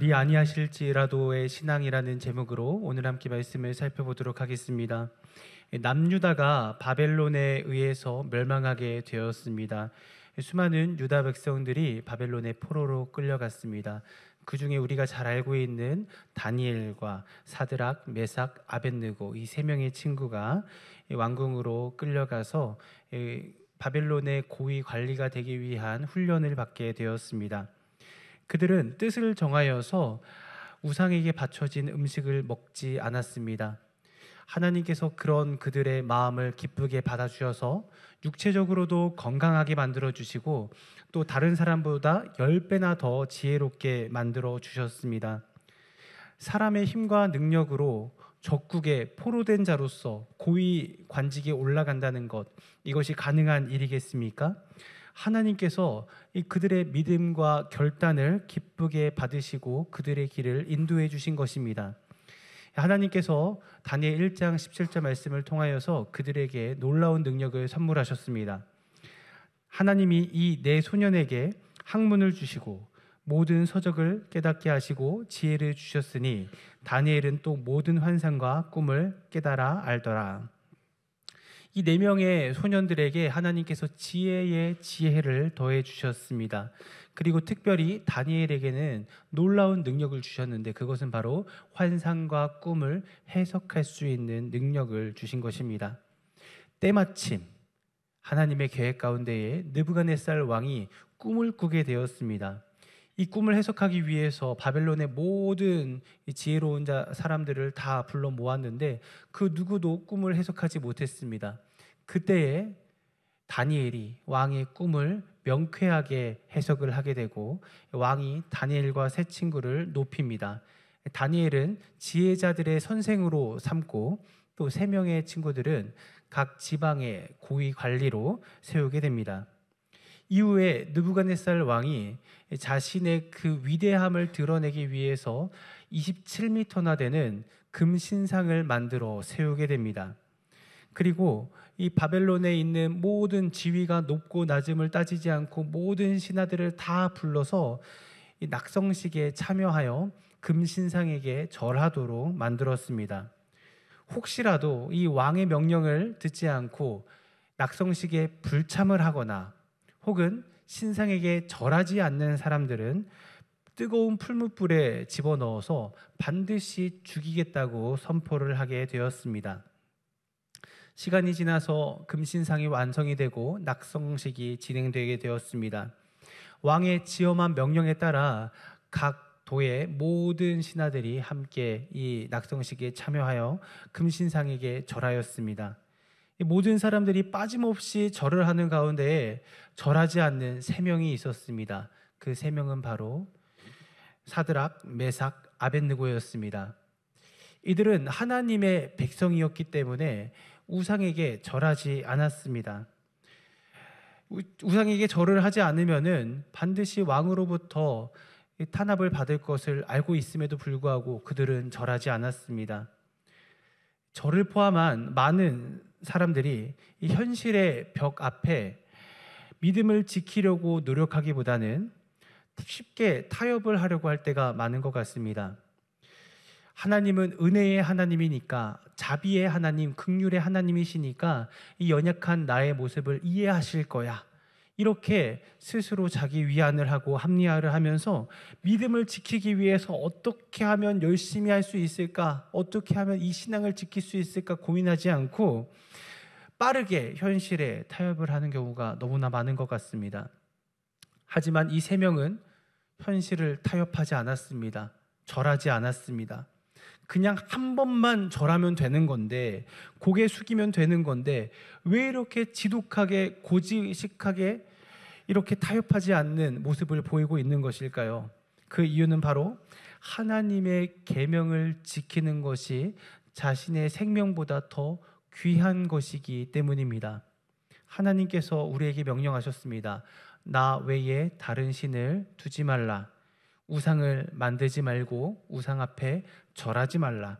그리 아니하실지라도의 신앙이라는 제목으로 오늘 함께 말씀을 살펴보도록 하겠습니다. 남유다가 바벨론에 의해서 멸망하게 되었습니다. 수많은 유다 백성들이 바벨론의 포로로 끌려갔습니다. 그 중에 우리가 잘 알고 있는 다니엘과 사드락, 메삭, 아벳느고 이 세 명의 친구가 왕궁으로 끌려가서 바벨론의 고위 관리가 되기 위한 훈련을 받게 되었습니다. 그들은 뜻을 정하여서 우상에게 바쳐진 음식을 먹지 않았습니다. 하나님께서 그런 그들의 마음을 기쁘게 받아주셔서 육체적으로도 건강하게 만들어주시고 또 다른 사람보다 10배나 더 지혜롭게 만들어주셨습니다. 사람의 힘과 능력으로 적국에 포로된 자로서 고위 관직에 올라간다는 것, 이것이 가능한 일이겠습니까? 하나님께서 그들의 믿음과 결단을 기쁘게 받으시고 그들의 길을 인도해 주신 것입니다. 하나님께서 다니엘 1장 17절 말씀을 통하여서 그들에게 놀라운 능력을 선물하셨습니다. 하나님이 이 네 소년에게 학문을 주시고 모든 서적을 깨닫게 하시고 지혜를 주셨으니 다니엘은 또 모든 환상과 꿈을 깨달아 알더라. 이 네 명의 소년들에게 하나님께서 지혜의 지혜를 더해 주셨습니다. 그리고 특별히 다니엘에게는 놀라운 능력을 주셨는데 그것은 바로 환상과 꿈을 해석할 수 있는 능력을 주신 것입니다. 때마침 하나님의 계획 가운데에 느부갓네살 왕이 꿈을 꾸게 되었습니다. 이 꿈을 해석하기 위해서 바벨론의 모든 지혜로운 사람들을 다 불러 모았는데 그 누구도 꿈을 해석하지 못했습니다. 그때에 다니엘이 왕의 꿈을 명쾌하게 해석을 하게 되고 왕이 다니엘과 세 친구를 높입니다. 다니엘은 지혜자들의 선생으로 삼고 또 세 명의 친구들은 각 지방의 고위 관리로 세우게 됩니다. 이후에 느부갓네살 왕이 자신의 그 위대함을 드러내기 위해서 27m나 되는 금신상을 만들어 세우게 됩니다. 그리고 이 바벨론에 있는 모든 지위가 높고 낮음을 따지지 않고 모든 신하들을 다 불러서 이 낙성식에 참여하여 금신상에게 절하도록 만들었습니다. 혹시라도 이 왕의 명령을 듣지 않고 낙성식에 불참을 하거나 혹은 신상에게 절하지 않는 사람들은 뜨거운 풀무불에 집어넣어서 반드시 죽이겠다고 선포를 하게 되었습니다. 시간이 지나서 금신상이 완성이 되고 낙성식이 진행되게 되었습니다. 왕의 지엄한 명령에 따라 각 도의 모든 신하들이 함께 이 낙성식에 참여하여 금신상에게 절하였습니다. 모든 사람들이 빠짐없이 절을 하는 가운데에 절하지 않는 세 명이 있었습니다. 그 세 명은 바로 사드락, 메삭, 아벳느고였습니다. 이들은 하나님의 백성이었기 때문에 우상에게 절하지 않았습니다. 우상에게 절을 하지 않으면은 반드시 왕으로부터 탄압을 받을 것을 알고 있음에도 불구하고 그들은 절하지 않았습니다. 저를 포함한 많은 사람들이 이 현실의 벽 앞에 믿음을 지키려고 노력하기보다는 쉽게 타협을 하려고 할 때가 많은 것 같습니다. 하나님은 은혜의 하나님이니까, 자비의 하나님, 긍휼의 하나님이시니까 이 연약한 나의 모습을 이해하실 거야. 이렇게 스스로 자기 위안을 하고 합리화를 하면서 믿음을 지키기 위해서 어떻게 하면 열심히 할 수 있을까? 어떻게 하면 이 신앙을 지킬 수 있을까? 고민하지 않고 빠르게 현실에 타협을 하는 경우가 너무나 많은 것 같습니다. 하지만 이 세 명은 현실을 타협하지 않았습니다. 절하지 않았습니다. 그냥 한 번만 절하면 되는 건데, 고개 숙이면 되는 건데 왜 이렇게 지독하게 고지식하게 이렇게 타협하지 않는 모습을 보이고 있는 것일까요? 그 이유는 바로 하나님의 계명을 지키는 것이 자신의 생명보다 더 귀한 것이기 때문입니다. 하나님께서 우리에게 명령하셨습니다. 나 외에 다른 신을 두지 말라. 우상을 만들지 말고 우상 앞에 절하지 말라.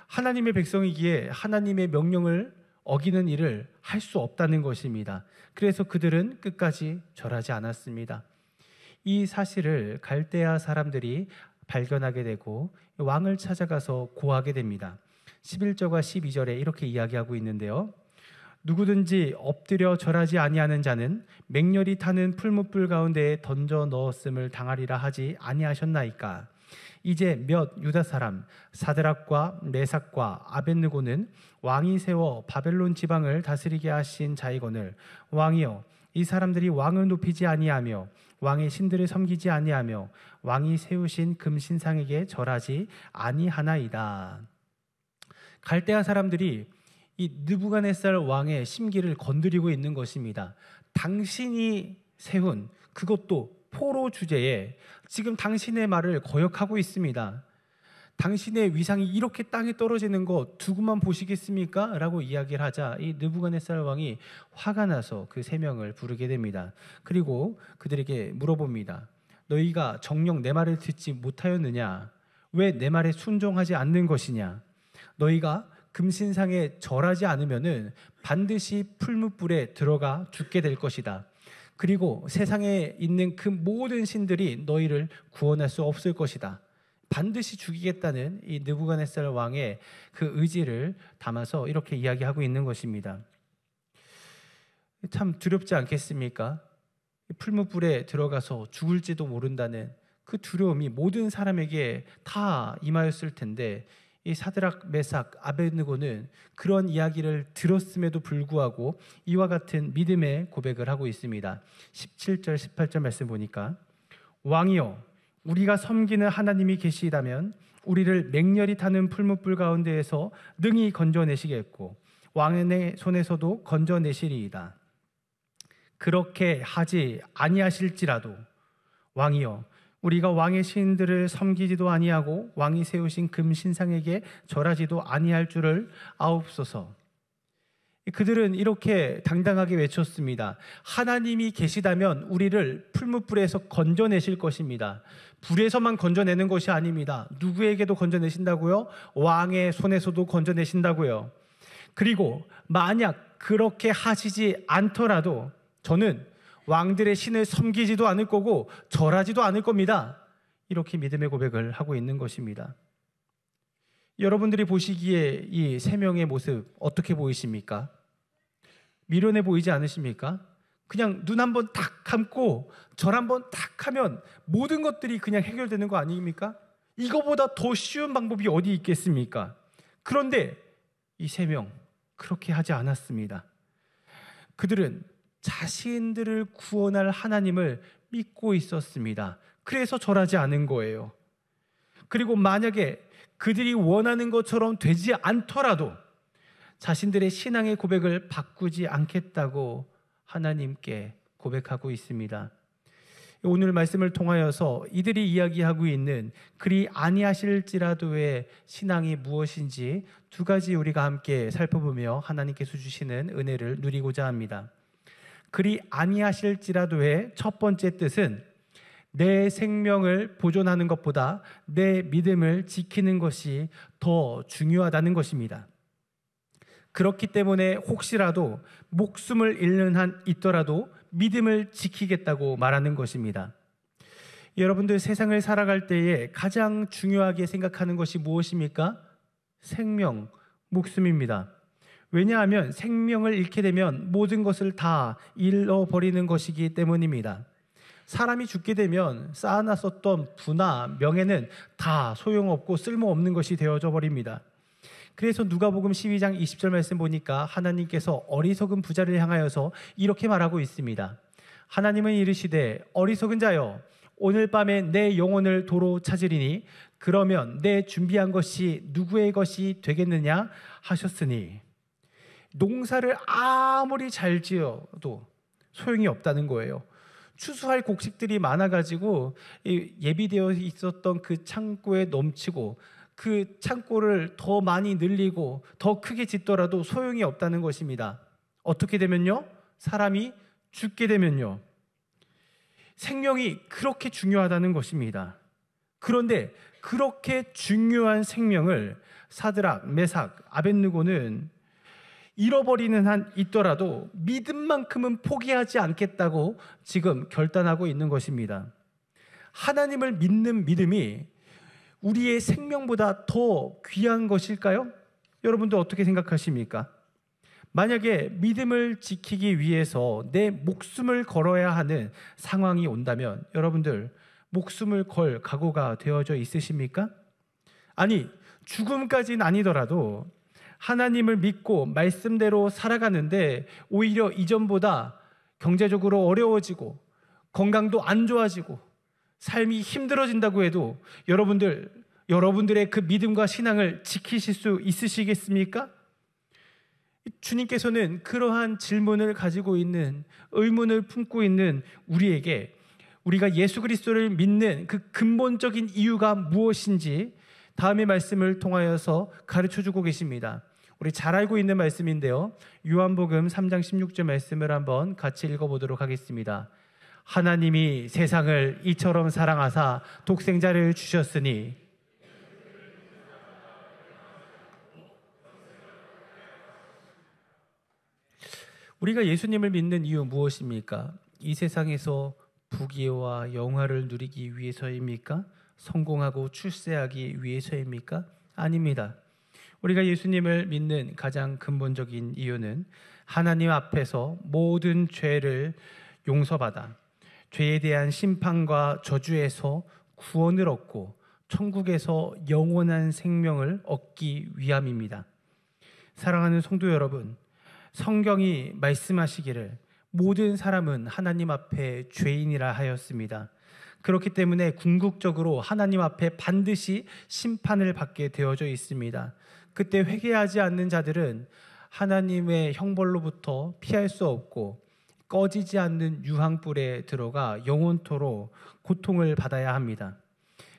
하나님의 백성이기에 하나님의 명령을 어기는 일을 할 수 없다는 것입니다. 그래서 그들은 끝까지 절하지 않았습니다. 이 사실을 갈대아 사람들이 발견하게 되고 왕을 찾아가서 고하게 됩니다. 11절과 12절에 이렇게 이야기하고 있는데요. 누구든지 엎드려 절하지 아니하는 자는 맹렬히 타는 풀무불 가운데에 던져 넣었음을 당하리라 하지 아니하셨나이까. 이제 몇 유다 사람 사드락과 메삭과 아벳느고는 왕이 세워 바벨론 지방을 다스리게 하신 자이거늘 왕이여, 이 사람들이 왕을 높이지 아니하며 왕의 신들을 섬기지 아니하며 왕이 세우신 금신상에게 절하지 아니하나이다. 갈대아 사람들이 이 느부갓네살 왕의 심기를 건드리고 있는 것입니다. 당신이 세운, 그것도 포로 주제에 지금 당신의 말을 거역하고 있습니다. 당신의 위상이 이렇게 땅에 떨어지는 거 두고만 보시겠습니까? 라고 이야기를 하자 이 느부갓네살 왕이 화가 나서 그 세 명을 부르게 됩니다. 그리고 그들에게 물어봅니다. 너희가 정녕 내 말을 듣지 못하였느냐? 왜 내 말에 순종하지 않는 것이냐? 너희가 금신상에 절하지 않으면은 반드시 풀무불에 들어가 죽게 될 것이다. 그리고 세상에 있는 그 모든 신들이 너희를 구원할 수 없을 것이다. 반드시 죽이겠다는 이 느부갓네살 왕의 그 의지를 담아서 이렇게 이야기하고 있는 것입니다. 참 두렵지 않겠습니까? 풀무불에 들어가서 죽을지도 모른다는 그 두려움이 모든 사람에게 다 임하였을 텐데 이 사드락, 메삭, 아벳느고는 그런 이야기를 들었음에도 불구하고 이와 같은 믿음의 고백을 하고 있습니다. 17절, 18절 말씀 보니까 왕이여, 우리가 섬기는 하나님이 계시다면 우리를 맹렬히 타는 풀무불 가운데에서 능히 건져내시겠고 왕의 손에서도 건져내시리이다. 그렇게 하지 아니하실지라도 왕이여, 우리가 왕의 신들을 섬기지도 아니하고 왕이 세우신 금신상에게 절하지도 아니할 줄을 아옵소서. 그들은 이렇게 당당하게 외쳤습니다. 하나님이 계시다면 우리를 풀무불에서 건져내실 것입니다. 불에서만 건져내는 것이 아닙니다. 누구에게도 건져내신다고요? 왕의 손에서도 건져내신다고요. 그리고 만약 그렇게 하시지 않더라도 저는 왕들의 신을 섬기지도 않을 거고 절하지도 않을 겁니다. 이렇게 믿음의 고백을 하고 있는 것입니다. 여러분들이 보시기에 이 세 명의 모습 어떻게 보이십니까? 미련해 보이지 않으십니까? 그냥 눈 한번 딱 감고 절 한번 딱 하면 모든 것들이 그냥 해결되는 거 아닙니까? 이거보다 더 쉬운 방법이 어디 있겠습니까? 그런데 이 세 명 그렇게 하지 않았습니다. 그들은 자신들을 구원할 하나님을 믿고 있었습니다. 그래서 절하지 않은 거예요. 그리고 만약에 그들이 원하는 것처럼 되지 않더라도 자신들의 신앙의 고백을 바꾸지 않겠다고 하나님께 고백하고 있습니다. 오늘 말씀을 통하여서 이들이 이야기하고 있는 그리 아니하실지라도의 신앙이 무엇인지 두 가지 우리가 함께 살펴보며 하나님께서 주시는 은혜를 누리고자 합니다. 그리 아니하실지라도의 첫 번째 뜻은 내 생명을 보존하는 것보다 내 믿음을 지키는 것이 더 중요하다는 것입니다. 그렇기 때문에 혹시라도 목숨을 잃는 한 있더라도 믿음을 지키겠다고 말하는 것입니다. 여러분들 세상을 살아갈 때에 가장 중요하게 생각하는 것이 무엇입니까? 생명, 목숨입니다. 왜냐하면 생명을 잃게 되면 모든 것을 다 잃어버리는 것이기 때문입니다. 사람이 죽게 되면 쌓아놨었던 부나 명예는 다 소용없고 쓸모없는 것이 되어져 버립니다. 그래서 누가복음 12장 20절 말씀 보니까 하나님께서 어리석은 부자를 향하여서 이렇게 말하고 있습니다. 하나님은 이르시되 어리석은 자여, 오늘 밤에 내 영혼을 도로 찾으리니 그러면 내 준비한 것이 누구의 것이 되겠느냐 하셨으니, 농사를 아무리 잘 지어도 소용이 없다는 거예요. 추수할 곡식들이 많아가지고 예비되어 있었던 그 창고에 넘치고 그 창고를 더 많이 늘리고 더 크게 짓더라도 소용이 없다는 것입니다. 어떻게 되면요? 사람이 죽게 되면요. 생명이 그렇게 중요하다는 것입니다. 그런데 그렇게 중요한 생명을 사드락, 메삭, 아벳느고는 잃어버리는 한 있더라도 믿음만큼은 포기하지 않겠다고 지금 결단하고 있는 것입니다. 하나님을 믿는 믿음이 우리의 생명보다 더 귀한 것일까요? 여러분들 어떻게 생각하십니까? 만약에 믿음을 지키기 위해서 내 목숨을 걸어야 하는 상황이 온다면 여러분들 목숨을 걸 각오가 되어져 있으십니까? 아니, 죽음까지는 아니더라도 하나님을 믿고 말씀대로 살아가는데 오히려 이전보다 경제적으로 어려워지고 건강도 안 좋아지고 삶이 힘들어진다고 해도 여러분들의 그 믿음과 신앙을 지키실 수 있으시겠습니까? 주님께서는 그러한 질문을 가지고 있는, 의문을 품고 있는 우리에게 우리가 예수 그리스도를 믿는 그 근본적인 이유가 무엇인지 다음의 말씀을 통하여서 가르쳐주고 계십니다. 우리 잘 알고 있는 말씀인데요, 요한복음 3장 16절 말씀을 한번 같이 읽어보도록 하겠습니다. 하나님이 세상을 이처럼 사랑하사 독생자를 주셨으니. 우리가 예수님을 믿는 이유 무엇입니까? 이 세상에서 부귀와 영화를 누리기 위해서입니까? 성공하고 출세하기 위해서입니까? 아닙니다. 우리가 예수님을 믿는 가장 근본적인 이유는 하나님 앞에서 모든 죄를 용서받아 죄에 대한 심판과 저주에서 구원을 얻고 천국에서 영원한 생명을 얻기 위함입니다. 사랑하는 성도 여러분, 성경이 말씀하시기를 모든 사람은 하나님 앞에 죄인이라 하였습니다. 그렇기 때문에 궁극적으로 하나님 앞에 반드시 심판을 받게 되어져 있습니다. 그때 회개하지 않는 자들은 하나님의 형벌로부터 피할 수 없고 꺼지지 않는 유황불에 들어가 영원토록 고통을 받아야 합니다.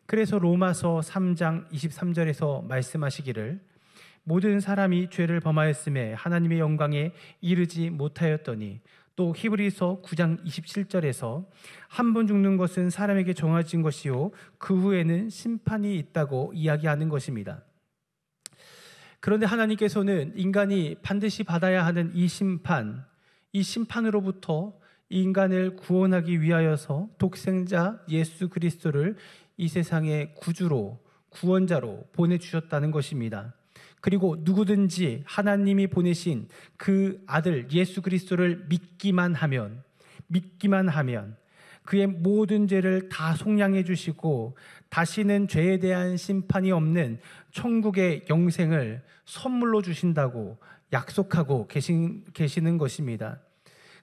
그래서 로마서 3장 23절에서 말씀하시기를 모든 사람이 죄를 범하였음에 하나님의 영광에 이르지 못하였더니, 또 히브리서 9장 27절에서 한 번 죽는 것은 사람에게 정해진 것이요 그 후에는 심판이 있다고 이야기하는 것입니다. 그런데 하나님께서는 인간이 반드시 받아야 하는 이 심판으로부터 인간을 구원하기 위하여서 독생자 예수 그리스도를 이 세상의 구원자로 보내주셨다는 것입니다. 그리고 누구든지 하나님이 보내신 그 아들 예수 그리스도를 믿기만 하면 그의 모든 죄를 다 속량해 주시고 다시는 죄에 대한 심판이 없는 천국의 영생을 선물로 주신다고 약속하고 계시는 것입니다.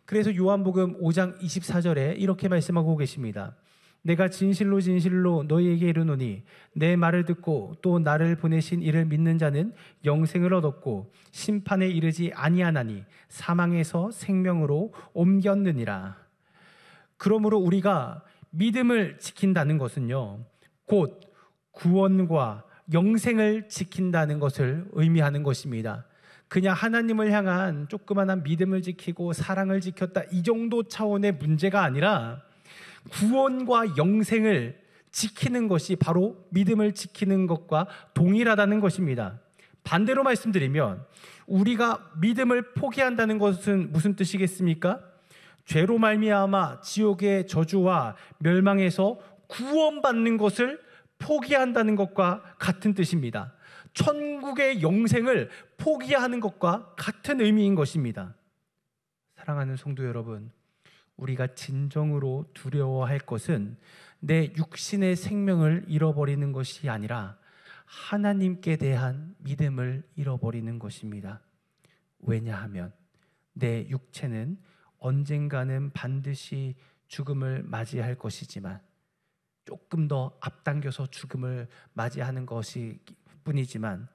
그래서 요한복음 5장 24절에 이렇게 말씀하고 계십니다. 내가 진실로 진실로 너희에게 이르노니 내 말을 듣고 또 나를 보내신 이를 믿는 자는 영생을 얻었고 심판에 이르지 아니하나니 사망에서 생명으로 옮겼느니라. 그러므로 우리가 믿음을 지킨다는 것은요, 곧 구원과 영생을 지킨다는 것을 의미하는 것입니다. 그냥 하나님을 향한 조그마한 믿음을 지키고 사랑을 지켰다, 이 정도 차원의 문제가 아니라 구원과 영생을 지키는 것이 바로 믿음을 지키는 것과 동일하다는 것입니다. 반대로 말씀드리면 우리가 믿음을 포기한다는 것은 무슨 뜻이겠습니까? 죄로 말미암아 지옥의 저주와 멸망에서 구원받는 것을 포기한다는 것과 같은 뜻입니다. 천국의 영생을 포기하는 것과 같은 의미인 것입니다. 사랑하는 성도 여러분, 우리가 진정으로 두려워할 것은 내 육신의 생명을 잃어버리는 것이 아니라 하나님께 대한 믿음을 잃어버리는 것입니다. 왜냐하면 내 육체는 언젠가는 반드시 죽음을 맞이할 것이지만 조금 더 앞당겨서 죽음을 맞이하는 것이 뿐이지만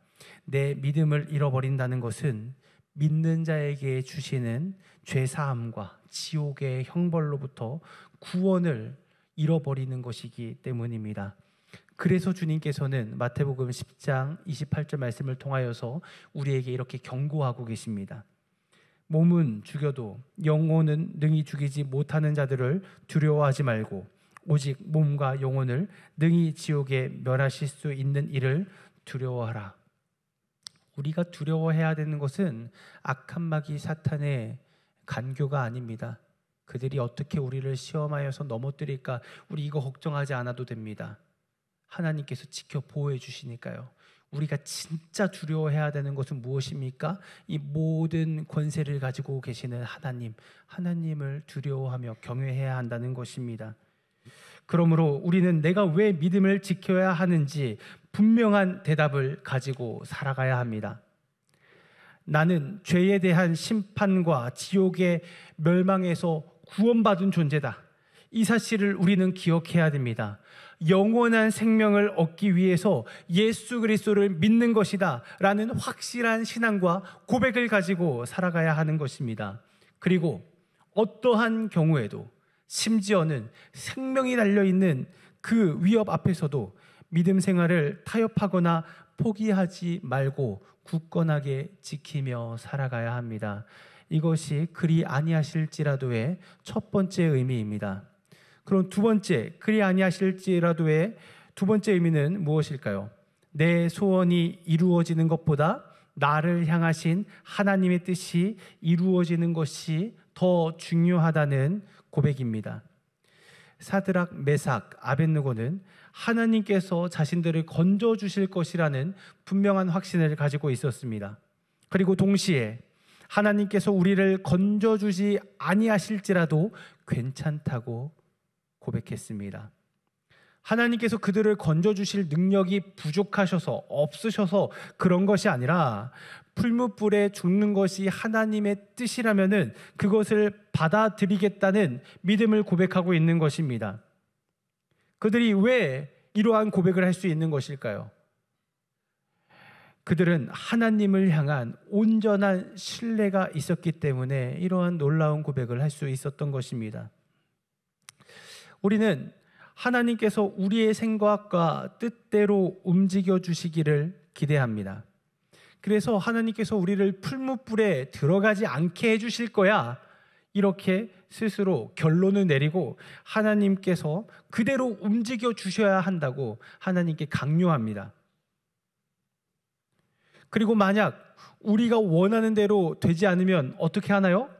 내 믿음을 잃어버린다는 것은 믿는 자에게 주시는 죄사함과 지옥의 형벌로부터 구원을 잃어버리는 것이기 때문입니다. 그래서 주님께서는 마태복음 10장 28절 말씀을 통하여서 우리에게 이렇게 경고하고 계십니다. 몸은 죽여도 영혼은 능히 죽이지 못하는 자들을 두려워하지 말고 오직 몸과 영혼을 능히 지옥에 멸하실 수 있는 이를 두려워하라. 우리가 두려워해야 되는 것은 악한 마귀 사탄의 간교가 아닙니다. 그들이 어떻게 우리를 시험하여서 넘어뜨릴까, 우리 이거 걱정하지 않아도 됩니다. 하나님께서 지켜 보호해 주시니까요. 우리가 진짜 두려워해야 되는 것은 무엇입니까? 이 모든 권세를 가지고 계시는 하나님을 두려워하며 경외해야 한다는 것입니다. 그러므로 우리는 내가 왜 믿음을 지켜야 하는지 분명한 대답을 가지고 살아가야 합니다. 나는 죄에 대한 심판과 지옥의 멸망에서 구원받은 존재다. 이 사실을 우리는 기억해야 됩니다. 영원한 생명을 얻기 위해서 예수 그리스도를 믿는 것이다 라는 확실한 신앙과 고백을 가지고 살아가야 하는 것입니다. 그리고 어떠한 경우에도, 심지어는 생명이 달려있는 그 위협 앞에서도 믿음 생활을 타협하거나 포기하지 말고 굳건하게 지키며 살아가야 합니다. 이것이 그리 아니하실지라도의 첫 번째 의미입니다. 그럼 두 번째, 그리 아니하실지라도의 두 번째 의미는 무엇일까요? 내 소원이 이루어지는 것보다 나를 향하신 하나님의 뜻이 이루어지는 것이 더 중요하다는 고백입니다. 사드락, 메삭, 아벳느고는 하나님께서 자신들을 건져주실 것이라는 분명한 확신을 가지고 있었습니다. 그리고 동시에 하나님께서 우리를 건져주지 아니하실지라도 괜찮다고 고백했습니다. 하나님께서 그들을 건져주실 능력이 부족하셔서, 없으셔서 그런 것이 아니라 풀무불에 죽는 것이 하나님의 뜻이라면은 그것을 받아들이겠다는 믿음을 고백하고 있는 것입니다. 그들이 왜 이러한 고백을 할 수 있는 것일까요? 그들은 하나님을 향한 온전한 신뢰가 있었기 때문에 이러한 놀라운 고백을 할 수 있었던 것입니다. 우리는 하나님께서 우리의 생각과 뜻대로 움직여 주시기를 기대합니다. 그래서 하나님께서 우리를 풀무불에 들어가지 않게 해주실 거야, 이렇게 스스로 결론을 내리고 하나님께서 그대로 움직여 주셔야 한다고 하나님께 강요합니다. 그리고 만약 우리가 원하는 대로 되지 않으면 어떻게 하나요?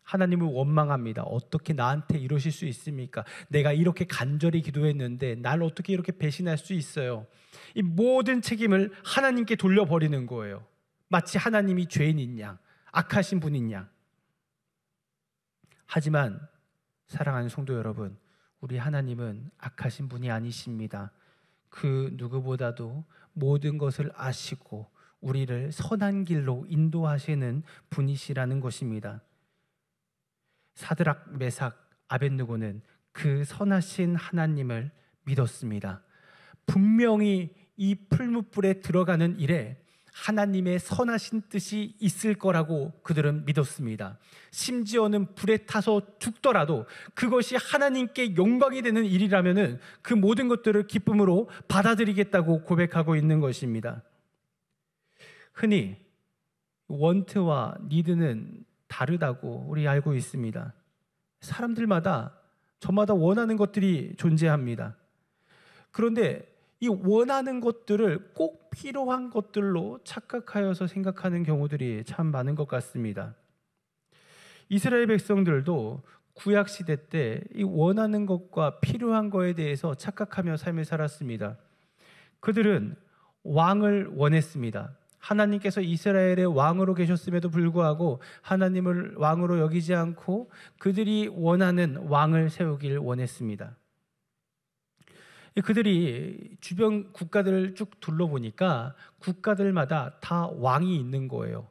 하나님을 원망합니다. 어떻게 나한테 이러실 수 있습니까? 내가 이렇게 간절히 기도했는데 날 어떻게 이렇게 배신할 수 있어요? 이 모든 책임을 하나님께 돌려버리는 거예요. 마치 하나님이 죄인인 양, 악하신 분인 양. 하지만 사랑하는 성도 여러분, 우리 하나님은 악하신 분이 아니십니다. 그 누구보다도 모든 것을 아시고 우리를 선한 길로 인도하시는 분이시라는 것입니다. 사드락, 메삭, 아벳느고는 그 선하신 하나님을 믿었습니다. 분명히 이 풀무불에 들어가는 일에 하나님의 선하신 뜻이 있을 거라고 그들은 믿었습니다. 심지어는 불에 타서 죽더라도 그것이 하나님께 영광이 되는 일이라면 그 모든 것들을 기쁨으로 받아들이겠다고 고백하고 있는 것입니다. 흔히 원트와 니드는 다르다고 우리 알고 있습니다. 사람들마다 저마다 원하는 것들이 존재합니다. 그런데 이 원하는 것들을 꼭 필요한 것들로 착각하여서 생각하는 경우들이 참 많은 것 같습니다. 이스라엘 백성들도 구약 시대 때 이 원하는 것과 필요한 것에 대해서 착각하며 삶을 살았습니다. 그들은 왕을 원했습니다. 하나님께서 이스라엘의 왕으로 계셨음에도 불구하고 하나님을 왕으로 여기지 않고 그들이 원하는 왕을 세우길 원했습니다. 그들이 주변 국가들을 쭉 둘러보니까 국가들마다 다 왕이 있는 거예요.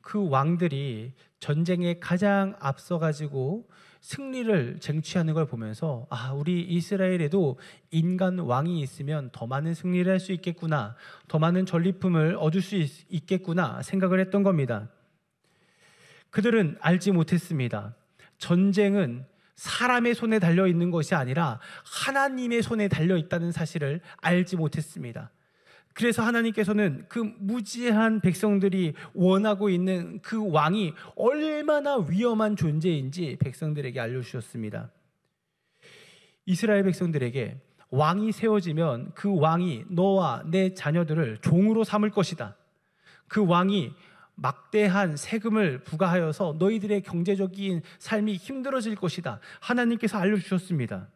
그 왕들이 전쟁에 가장 앞서가지고 승리를 쟁취하는 걸 보면서 우리 이스라엘에도 인간 왕이 있으면 더 많은 승리를 할 수 있겠구나, 더 많은 전리품을 얻을 수 있겠구나 생각을 했던 겁니다. 그들은 알지 못했습니다. 전쟁은 사람의 손에 달려있는 것이 아니라 하나님의 손에 달려있다는 사실을 알지 못했습니다. 그래서 하나님께서는 그 무지한 백성들이 원하고 있는 그 왕이 얼마나 위험한 존재인지 백성들에게 알려주셨습니다. 이스라엘 백성들에게 왕이 세워지면 그 왕이 너와 내 자녀들을 종으로 삼을 것이다. 그 왕이 막대한 세금을 부과하여서 너희들의 경제적인 삶이 힘들어질 것이다. 하나님께서 알려주셨습니다.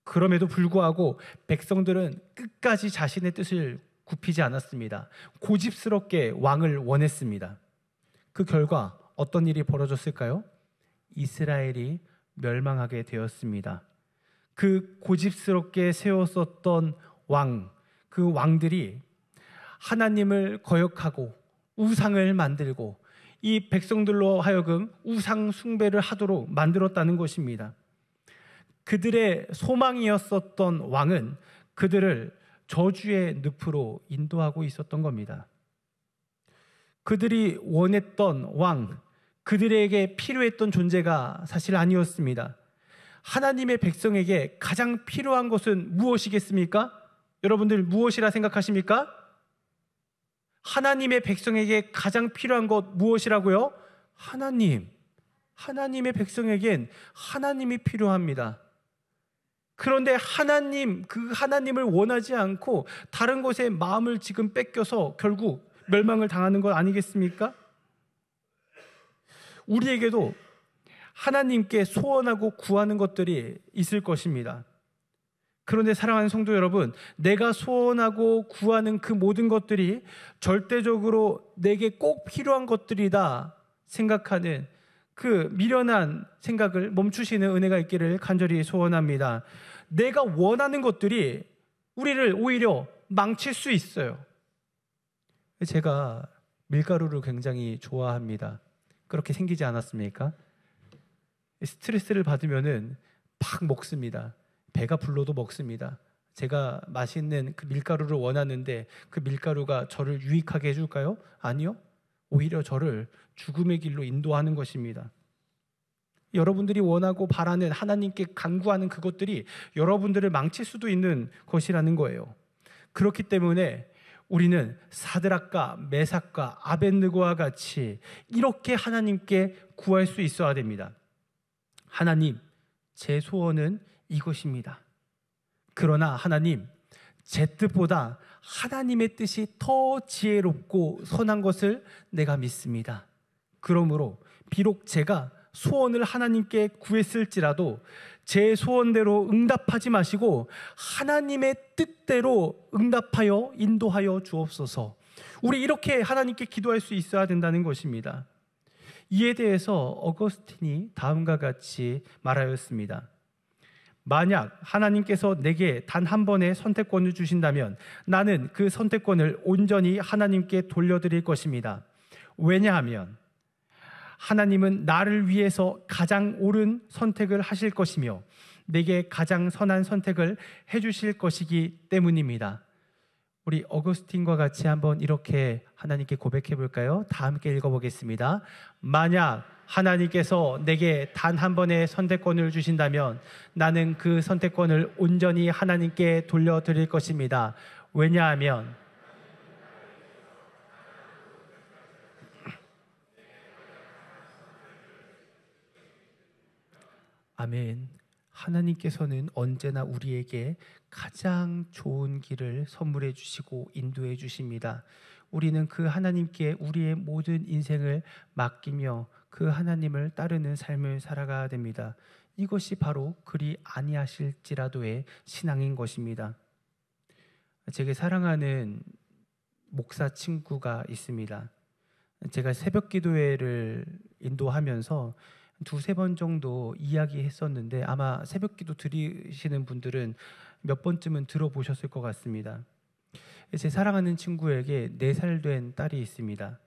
그럼에도 불구하고 백성들은 끝까지 자신의 뜻을 굽히지 않았습니다. 고집스럽게 왕을 원했습니다. 그 결과 어떤 일이 벌어졌을까요? 이스라엘이 멸망하게 되었습니다. 그 고집스럽게 세웠었던 그 왕들이 하나님을 거역하고 우상을 만들고 이 백성들로 하여금 우상 숭배를 하도록 만들었다는 것입니다. 그들의 소망이었었던 왕은 그들을 저주의 늪으로 인도하고 있었던 겁니다. 그들이 원했던 왕, 그들에게 필요했던 존재가 사실 아니었습니다. 하나님의 백성에게 가장 필요한 것은 무엇이겠습니까? 여러분들 무엇이라 생각하십니까? 하나님의 백성에게 가장 필요한 것 무엇이라고요? 하나님. 하나님의 백성에겐 하나님이 필요합니다. 그런데 그 하나님을 원하지 않고 다른 것에 마음을 지금 뺏겨서 결국 멸망을 당하는 것 아니겠습니까? 우리에게도 하나님께 소원하고 구하는 것들이 있을 것입니다. 그런데 사랑하는 성도 여러분, 내가 소원하고 구하는 그 모든 것들이 절대적으로 내게 꼭 필요한 것들이다 생각하는 그 미련한 생각을 멈추시는 은혜가 있기를 간절히 소원합니다. 내가 원하는 것들이 우리를 오히려 망칠 수 있어요. 제가 밀가루를 굉장히 좋아합니다. 그렇게 생기지 않았습니까? 스트레스를 받으면은 막 먹습니다. 배가 불러도 먹습니다. 제가 맛있는 그 밀가루를 원하는데 그 밀가루가 저를 유익하게 해줄까요? 아니요. 오히려 저를 죽음의 길로 인도하는 것입니다. 여러분들이 원하고 바라는 하나님께 간구하는 그것들이 여러분들을 망칠 수도 있는 것이라는 거예요. 그렇기 때문에 우리는 사드락과 메삭과 아벳느고와 같이 이렇게 하나님께 구할 수 있어야 됩니다. 하나님, 제 소원은 이것입니다. 그러나 하나님, 제 뜻보다 하나님의 뜻이 더 지혜롭고 선한 것을 내가 믿습니다. 그러므로 비록 제가 소원을 하나님께 구했을지라도 제 소원대로 응답하지 마시고 하나님의 뜻대로 응답하여 인도하여 주옵소서. 우리 이렇게 하나님께 기도할 수 있어야 된다는 것입니다. 이에 대해서 어거스틴이 다음과 같이 말하였습니다. 만약 하나님께서 내게 단 한 번의 선택권을 주신다면 나는 그 선택권을 온전히 하나님께 돌려드릴 것입니다. 왜냐하면 하나님은 나를 위해서 가장 옳은 선택을 하실 것이며 내게 가장 선한 선택을 해주실 것이기 때문입니다. 우리 어거스틴과 같이 한번 이렇게 하나님께 고백해 볼까요? 다 함께 읽어보겠습니다. 만약 하나님께서 내게 단 한 번의 선택권을 주신다면 나는 그 선택권을 온전히 하나님께 돌려드릴 것입니다. 왜냐하면 아멘. 하나님께서는 언제나 우리에게 가장 좋은 길을 선물해 주시고 인도해 주십니다. 우리는 그 하나님께 우리의 모든 인생을 맡기며 그 하나님을 따르는 삶을 살아가야 됩니다. 이것이 바로 그리 아니하실지라도의 신앙인 것입니다. 제게 사랑하는 목사 친구가 있습니다. 제가 새벽 기도회를 인도하면서 두세 번 정도 이야기했었는데 아마 새벽 기도 들으시는 분들은 몇 번쯤은 들어보셨을 것 같습니다. 제 사랑하는 친구에게 4살 된 딸이 있습니다.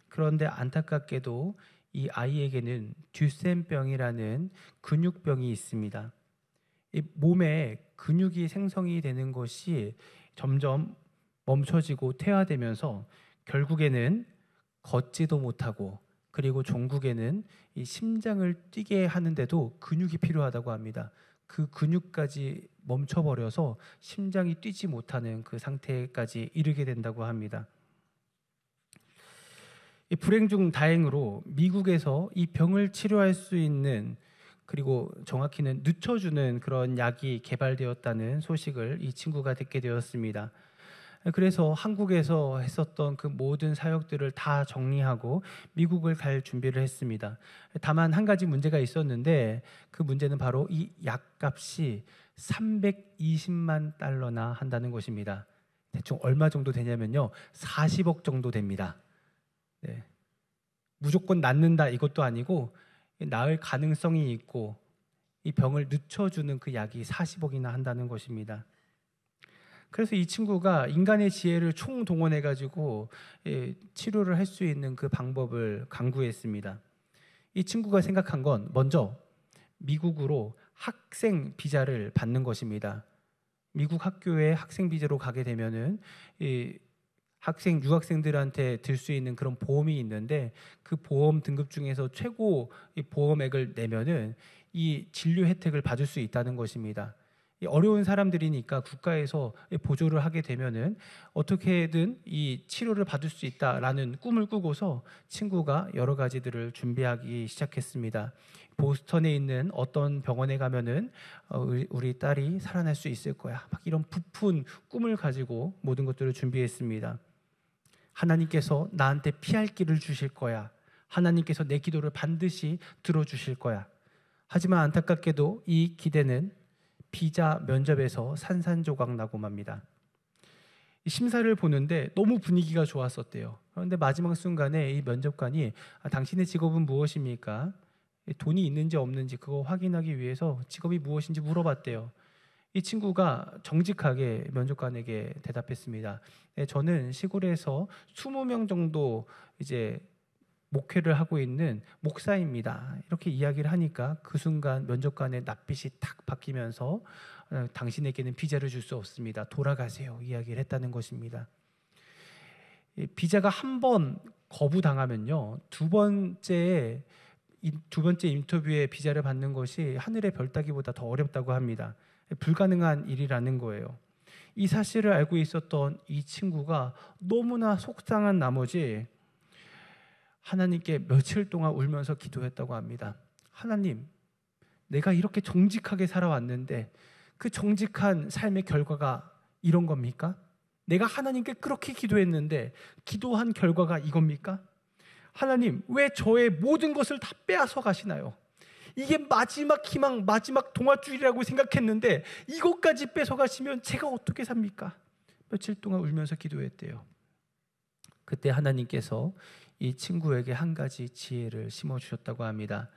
그런데 안타깝게도 이 아이에게는 듀센병이라는 근육병이 있습니다. 이 몸에 근육이 생성이 되는 것이 점점 멈춰지고 퇴화되면서 결국에는 걷지도 못하고 그리고 종국에는 이 심장을 뛰게 하는데도 근육이 필요하다고 합니다. 그 근육까지 멈춰버려서 심장이 뛰지 못하는 그 상태까지 이르게 된다고 합니다. 이 불행 중 다행으로 미국에서 이 병을 치료할 수 있는 그리고 정확히는 늦춰주는 그런 약이 개발되었다는 소식을 이 친구가 듣게 되었습니다. 그래서 한국에서 했었던 그 모든 사역들을 다 정리하고 미국을 갈 준비를 했습니다. 다만 한 가지 문제가 있었는데 그 문제는 바로 이 약값이 320만 달러나 한다는 것입니다. 대충 얼마 정도 되냐면요, 40억 정도 됩니다. 네. 무조건 낫는다 이것도 아니고 나을 가능성이 있고 이 병을 늦춰주는 그 약이 40억이나 한다는 것입니다. 그래서 이 친구가 인간의 지혜를 총동원해가지고 치료를 할 수 있는 그 방법을 강구했습니다. 이 친구가 생각한 건 먼저 미국으로 학생 비자를 받는 것입니다. 미국 학교에 학생 비자로 가게 되면은 이 유학생들한테 들 수 있는 그런 보험이 있는데 그 보험 등급 중에서 최고 보험액을 내면은 이 진료 혜택을 받을 수 있다는 것입니다. 어려운 사람들이니까 국가에서 보조를 하게 되면은 어떻게든 이 치료를 받을 수 있다라는 꿈을 꾸고서 친구가 여러 가지들을 준비하기 시작했습니다. 보스턴에 있는 어떤 병원에 가면은 우리 딸이 살아날 수 있을 거야. 막 이런 부푼 꿈을 가지고 모든 것들을 준비했습니다. 하나님께서 나한테 피할 길을 주실 거야. 하나님께서 내 기도를 반드시 들어주실 거야. 하지만 안타깝게도 이 기대는 비자 면접에서 산산조각 나고 맙니다. 심사를 보는데 너무 분위기가 좋았었대요. 그런데 마지막 순간에 이 면접관이 당신의 직업은 무엇입니까? 돈이 있는지 없는지 그거 확인하기 위해서 직업이 무엇인지 물어봤대요. 이 친구가 정직하게 면접관에게 대답했습니다. 네, 저는 시골에서 20명 정도 이제 목회를 하고 있는 목사입니다. 이렇게 이야기를 하니까 그 순간 면접관의 낯빛이 탁 바뀌면서 당신에게는 비자를 줄 수 없습니다. 돌아가세요. 이야기를 했다는 것입니다. 비자가 한 번 거부당하면요, 두 번째 인터뷰에 비자를 받는 것이 하늘의 별 따기보다 더 어렵다고 합니다. 불가능한 일이라는 거예요. 이 사실을 알고 있었던 이 친구가 너무나 속상한 나머지 하나님께 며칠 동안 울면서 기도했다고 합니다. 하나님, 내가 이렇게 정직하게 살아왔는데 그 정직한 삶의 결과가 이런 겁니까? 내가 하나님께 그렇게 기도했는데 기도한 결과가 이겁니까? 하나님, 왜 저의 모든 것을 다 빼앗아 가시나요? 이게 마지막 희망, 마지막 동아줄이라고 생각했는데 이것까지 뺏어가시면 제가 어떻게 삽니까? 며칠 동안 울면서 기도했대요. 그때 하나님께서 이 친구에게 한 가지 지혜를 심어주셨다고 합니다.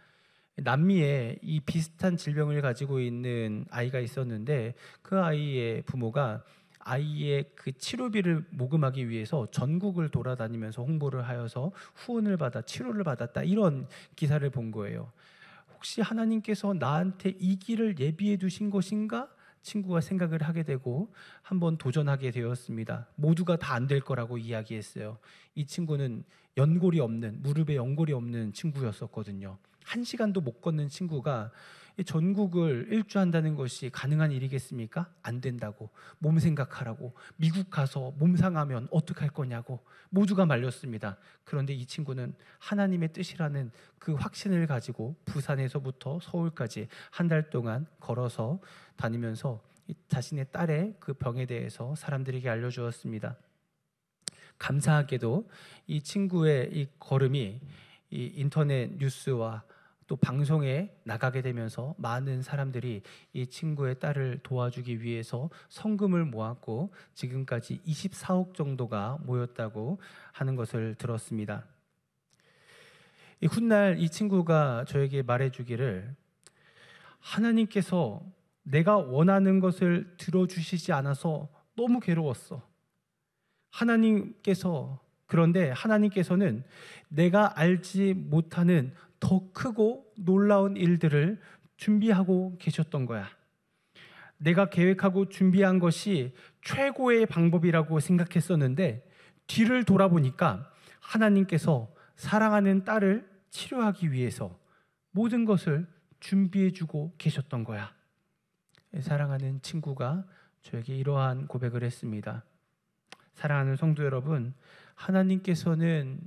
남미에 이 비슷한 질병을 가지고 있는 아이가 있었는데 그 아이의 부모가 아이의 그 치료비를 모금하기 위해서 전국을 돌아다니면서 홍보를 하여서 후원을 받아 치료를 받았다, 이런 기사를 본 거예요. 혹시 하나님께서 나한테 이 길을 예비해 두신 것인가? 친구가 생각을 하게 되고 한번 도전하게 되었습니다. 모두가 다 안 될 거라고 이야기했어요. 이 친구는 무릎에 연골이 없는 친구였었거든요. 1시간도 못 걷는 친구가 전국을 일주한다는 것이 가능한 일이겠습니까? 안 된다고, 몸 생각하라고, 미국 가서 몸 상하면 어떡할 거냐고 모두가 말렸습니다. 그런데 이 친구는 하나님의 뜻이라는 그 확신을 가지고 부산에서부터 서울까지 한 달 동안 걸어서 다니면서 자신의 딸의 그 병에 대해서 사람들에게 알려주었습니다. 감사하게도 이 친구의 이 걸음이 이 인터넷 뉴스와 또 방송에 나가게 되면서 많은 사람들이 이 친구의 딸을 도와주기 위해서 성금을 모았고 지금까지 24억 정도가 모였다고 하는 것을 들었습니다. 훗날 이 친구가 저에게 말해주기를, 하나님께서 내가 원하는 것을 들어주시지 않아서 너무 괴로웠어. 그런데 하나님께서는 내가 알지 못하는 더 크고 놀라운 일들을 준비하고 계셨던 거야. 내가 계획하고 준비한 것이 최고의 방법이라고 생각했었는데 뒤를 돌아보니까 하나님께서 사랑하는 딸을 치료하기 위해서 모든 것을 준비해주고 계셨던 거야. 사랑하는 친구가 저에게 이러한 고백을 했습니다. 사랑하는 성도 여러분, 하나님께서는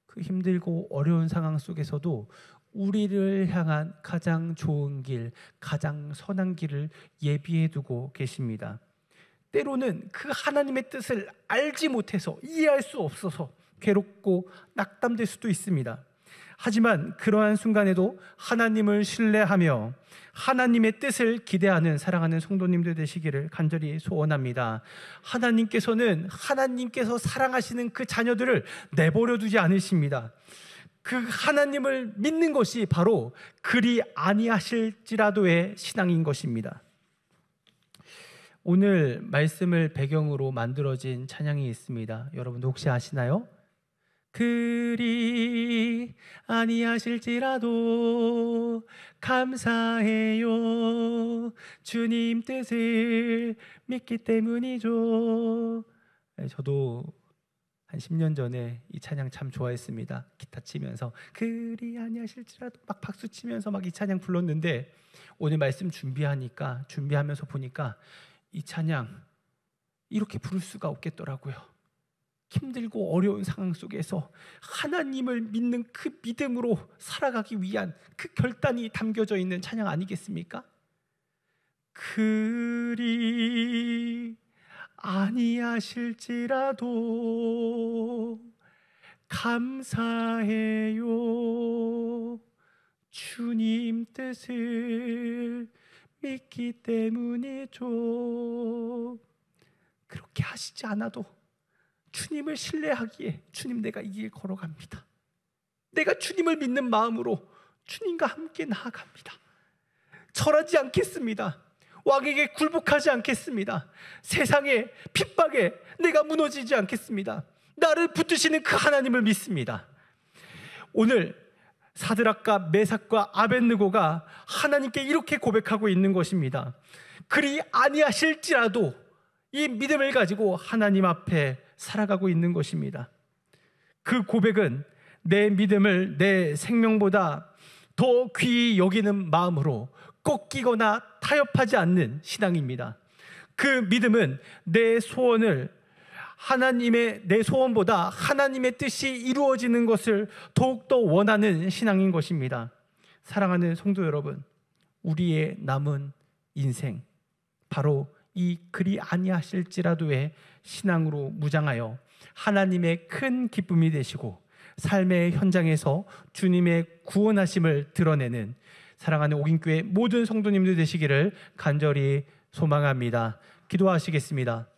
그 힘들고 어려운 상황 속에서도 우리를 향한 가장 좋은 길, 가장 선한 길을 예비해 두고 계십니다. 때로는 그 하나님의 뜻을 알지 못해서 이해할 수 없어서 괴롭고 낙담될 수도 있습니다. 하지만 그러한 순간에도 하나님을 신뢰하며 하나님의 뜻을 기대하는 사랑하는 성도님들 되시기를 간절히 소원합니다. 하나님께서는 하나님께서 사랑하시는 그 자녀들을 내버려 두지 않으십니다. 그 하나님을 믿는 것이 바로 그리 아니하실지라도의 신앙인 것입니다. 오늘 말씀을 배경으로 만들어진 찬양이 있습니다. 여러분도 혹시 아시나요? 그리 아니하실지라도 감사해요. 주님 뜻을 믿기 때문이죠. 저도 한 10년 전에 이 찬양 참 좋아했습니다. 기타 치면서 그리 아니하실지라도 막 박수 치면서 막 이 찬양 불렀는데, 오늘 말씀 준비하면서 보니까 이 찬양 이렇게 부를 수가 없겠더라고요. 힘들고 어려운 상황 속에서 하나님을 믿는 그 믿음으로 살아가기 위한 그 결단이 담겨져 있는 찬양 아니겠습니까? 그리 아니하실지라도 감사해요. 주님 뜻을 믿기 때문이죠. 그렇게 하시지 않아도 주님을 신뢰하기에 주님 내가 이 길 걸어갑니다. 내가 주님을 믿는 마음으로 주님과 함께 나아갑니다. 절하지 않겠습니다. 왕에게 굴복하지 않겠습니다. 세상의 핍박에 내가 무너지지 않겠습니다. 나를 붙드시는 그 하나님을 믿습니다. 오늘 사드락과 메삭과 아벳느고가 하나님께 이렇게 고백하고 있는 것입니다. 그리 아니하실지라도 이 믿음을 가지고 하나님 앞에 살아가고 있는 것입니다. 그 고백은 내 믿음을 내 생명보다 더 귀히 여기는 마음으로 꺾이거나 타협하지 않는 신앙입니다. 그 믿음은 내 소원보다 하나님의 뜻이 이루어지는 것을 더욱더 원하는 신앙인 것입니다. 사랑하는 성도 여러분, 우리의 남은 인생 바로 이 그리 아니하실지라도의 신앙으로 무장하여 하나님의 큰 기쁨이 되시고 삶의 현장에서 주님의 구원하심을 드러내는 사랑하는 옥인교회 모든 성도님들 되시기를 간절히 소망합니다. 기도하시겠습니다.